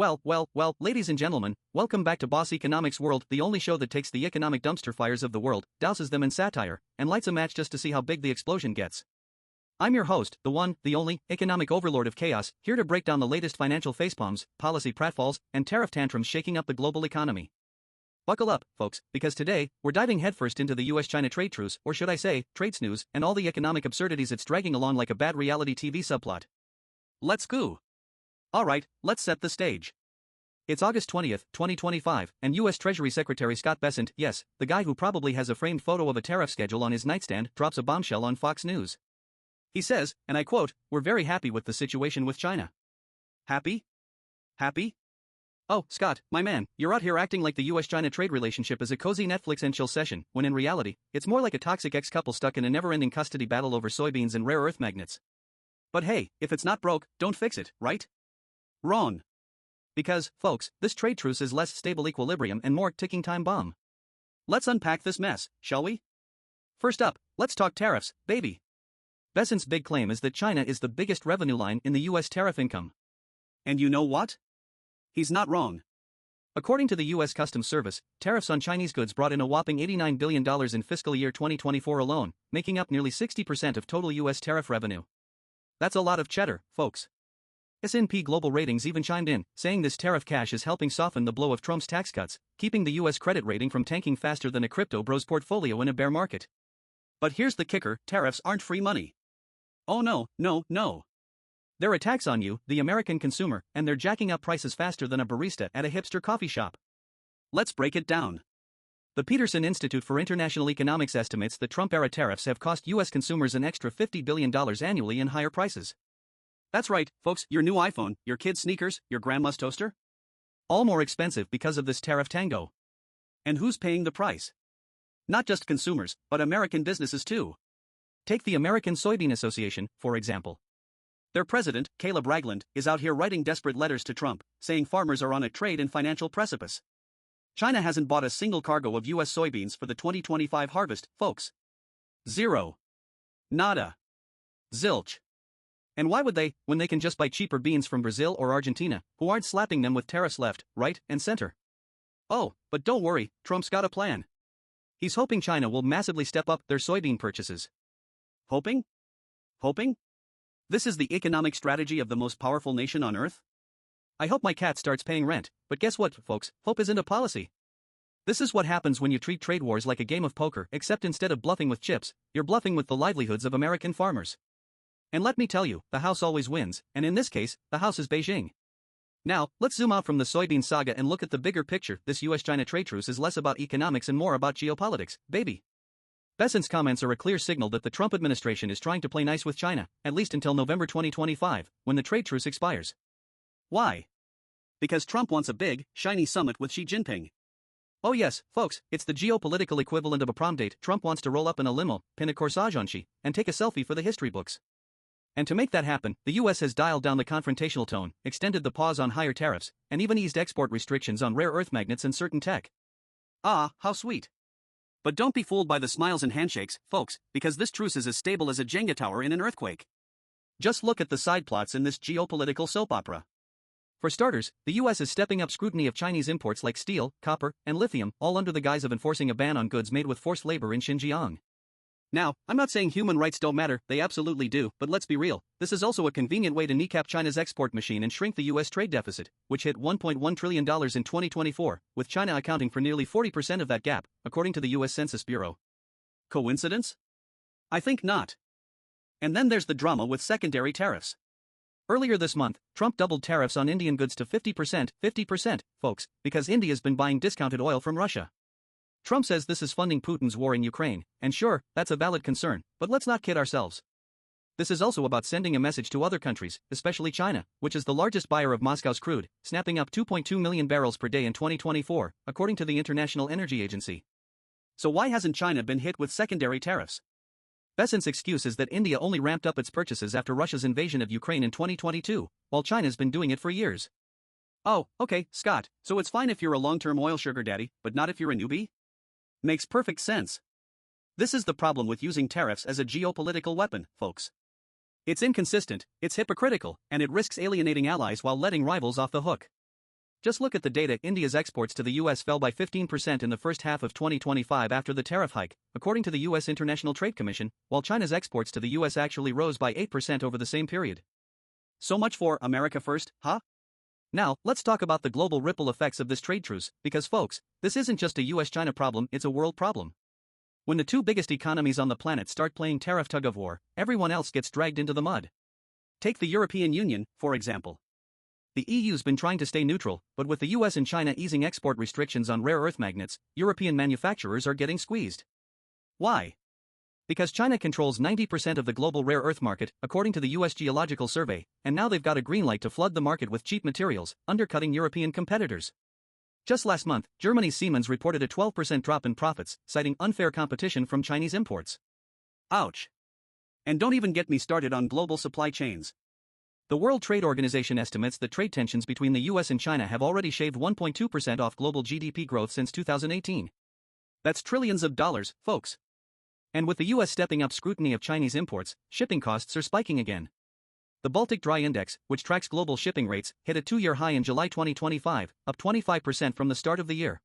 Well, ladies and gentlemen, welcome back to Boss Economics World, the only show that takes the economic dumpster fires of the world, douses them in satire, and lights a match just to see how big the explosion gets. I'm your host, the one, the only, economic overlord of chaos, here to break down the latest financial facepalms, policy pratfalls, and tariff tantrums shaking up the global economy. Buckle up, folks, because today, we're diving headfirst into the U.S China trade truce, or should I say, trade snooze, and all the economic absurdities it's dragging along like a bad reality TV subplot. Let's go! Alright, let's set the stage. It's August 20th, 2025, and U.S. Treasury Secretary Scott Bessent, yes, the guy who probably has a framed photo of a tariff schedule on his nightstand, drops a bombshell on Fox News. He says, and I quote, "We're very happy with the situation with China." Happy? Happy? Oh, Scott, my man, you're out here acting like the U.S. China trade relationship is a cozy Netflix and chill session, when in reality, it's more like a toxic ex-couple stuck in a never-ending custody battle over soybeans and rare earth magnets. But hey, if it's not broke, don't fix it, right? Wrong. Because, folks, this trade truce is less stable equilibrium and more ticking time bomb. Let's unpack this mess, shall we? First up, let's talk tariffs, baby. Bessent's big claim is that China is the biggest revenue line in the U.S. tariff income. And you know what? He's not wrong. According to the U.S. Customs Service, tariffs on Chinese goods brought in a whopping $89 billion in fiscal year 2024 alone, making up nearly 60% of total U.S. tariff revenue. That's a lot of cheddar, folks. S&P Global Ratings even chimed in, saying this tariff cash is helping soften the blow of Trump's tax cuts, keeping the U.S. credit rating from tanking faster than a crypto bro's portfolio in a bear market. But here's the kicker, tariffs aren't free money. Oh no. They're a tax on you, the American consumer, and they're jacking up prices faster than a barista at a hipster coffee shop. Let's break it down. The Peterson Institute for International Economics estimates that Trump-era tariffs have cost U.S. consumers an extra $50 billion annually in higher prices. That's right, folks, your new iPhone, your kid's sneakers, your grandma's toaster? All more expensive because of this tariff tango. And who's paying the price? Not just consumers, but American businesses too. Take the American Soybean Association, for example. Their president, Caleb Ragland, is out here writing desperate letters to Trump, saying farmers are on a trade and financial precipice. China hasn't bought a single cargo of U.S. soybeans for the 2025 harvest, folks. Zero. Nada. Zilch. And why would they, when they can just buy cheaper beans from Brazil or Argentina, who aren't slapping them with tariffs left, right, and center? Oh, but don't worry, Trump's got a plan. He's hoping China will massively step up their soybean purchases. Hoping? This is the economic strategy of the most powerful nation on earth? I hope my cat starts paying rent, but guess what, folks, hope isn't a policy. This is what happens when you treat trade wars like a game of poker, except instead of bluffing with chips, you're bluffing with the livelihoods of American farmers. And let me tell you, the house always wins, and in this case, the house is Beijing. Now, let's zoom out from the soybean saga and look at the bigger picture. This U.S.-China trade truce is less about economics and more about geopolitics, baby. Bessent's comments are a clear signal that the Trump administration is trying to play nice with China, at least until November 2025, when the trade truce expires. Why? Because Trump wants a big, shiny summit with Xi Jinping. Oh yes, folks, it's the geopolitical equivalent of a prom date. Trump wants to roll up in a limo, pin a corsage on Xi, and take a selfie for the history books. And to make that happen, the U.S. has dialed down the confrontational tone, extended the pause on higher tariffs, and even eased export restrictions on rare earth magnets and certain tech. Ah, how sweet. But don't be fooled by the smiles and handshakes, folks, because this truce is as stable as a Jenga tower in an earthquake. Just look at the side plots in this geopolitical soap opera. For starters, the U.S. is stepping up scrutiny of Chinese imports like steel, copper, and lithium, all under the guise of enforcing a ban on goods made with forced labor in Xinjiang. Now, I'm not saying human rights don't matter, they absolutely do, but let's be real, this is also a convenient way to kneecap China's export machine and shrink the U.S. trade deficit, which hit $1.1 trillion in 2024, with China accounting for nearly 40% of that gap, according to the U.S. Census Bureau. Coincidence? I think not. And then there's the drama with secondary tariffs. Earlier this month, Trump doubled tariffs on Indian goods to 50%, folks, because India's been buying discounted oil from Russia. Trump says this is funding Putin's war in Ukraine, and sure, that's a valid concern, but let's not kid ourselves. This is also about sending a message to other countries, especially China, which is the largest buyer of Moscow's crude, snapping up 2.2 million barrels per day in 2024, according to the International Energy Agency. So why hasn't China been hit with secondary tariffs? Bessent's excuse is that India only ramped up its purchases after Russia's invasion of Ukraine in 2022, while China's been doing it for years. Oh, okay, Scott, so it's fine if you're a long-term oil sugar daddy, but not if you're a newbie? Makes perfect sense. This is the problem with using tariffs as a geopolitical weapon, folks. It's inconsistent, it's hypocritical, and it risks alienating allies while letting rivals off the hook. Just look at the data. India's exports to the US fell by 15% in the first half of 2025 after the tariff hike, according to the US International Trade Commission, while China's exports to the US actually rose by 8% over the same period. So much for America first, huh? Now, let's talk about the global ripple effects of this trade truce, because folks, this isn't just a US China problem, it's a world problem. When the two biggest economies on the planet start playing tariff tug-of-war, everyone else gets dragged into the mud. Take the European Union, for example. The EU's been trying to stay neutral, but with the US and China easing export restrictions on rare earth magnets, European manufacturers are getting squeezed. Why? Because China controls 90% of the global rare earth market, according to the U.S. Geological Survey, and now they've got a green light to flood the market with cheap materials, undercutting European competitors. Just last month, Germany's Siemens reported a 12% drop in profits, citing unfair competition from Chinese imports. Ouch. And don't even get me started on global supply chains. The World Trade Organization estimates that trade tensions between the US and China have already shaved 1.2% off global GDP growth since 2018. That's trillions of dollars, folks. And with the US stepping up scrutiny of Chinese imports, shipping costs are spiking again. The Baltic Dry Index, which tracks global shipping rates, hit a two-year high in July 2025, up 25% from the start of the year.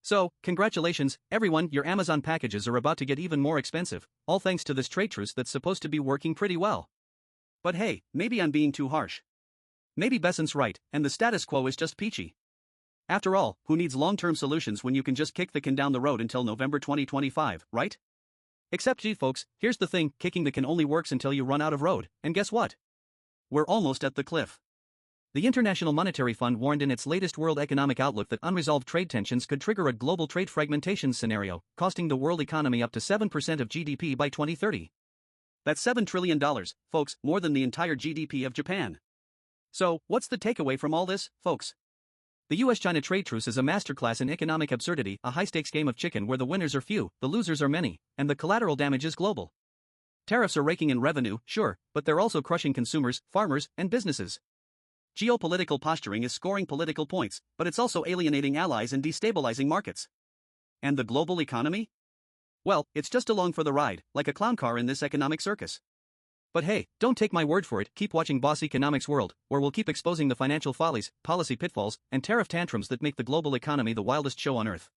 So, congratulations, everyone, your Amazon packages are about to get even more expensive, all thanks to this trade truce that's supposed to be working pretty well. But hey, maybe I'm being too harsh. Maybe Besant's right, and the status quo is just peachy. After all, who needs long-term solutions when you can just kick the can down the road until November 2025, right? Except gee folks, here's the thing, kicking the can only works until you run out of road, and guess what? We're almost at the cliff. The International Monetary Fund warned in its latest World Economic Outlook that unresolved trade tensions could trigger a global trade fragmentation scenario, costing the world economy up to 7% of GDP by 2030. That's $7 trillion, folks, more than the entire GDP of Japan. So, what's the takeaway from all this, folks? The U.S. China trade truce is a masterclass in economic absurdity, a high-stakes game of chicken where the winners are few, the losers are many, and the collateral damage is global. Tariffs are raking in revenue, sure, but they're also crushing consumers, farmers, and businesses. Geopolitical posturing is scoring political points, but it's also alienating allies and destabilizing markets. And the global economy? Well, it's just along for the ride, like a clown car in this economic circus. But hey, don't take my word for it, keep watching Boss Economics World, where we'll keep exposing the financial follies, policy pitfalls, and tariff tantrums that make the global economy the wildest show on earth.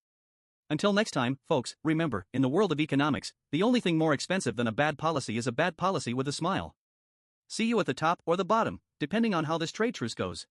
Until next time, folks, remember, in the world of economics, the only thing more expensive than a bad policy is a bad policy with a smile. See you at the top or the bottom, depending on how this trade truce goes.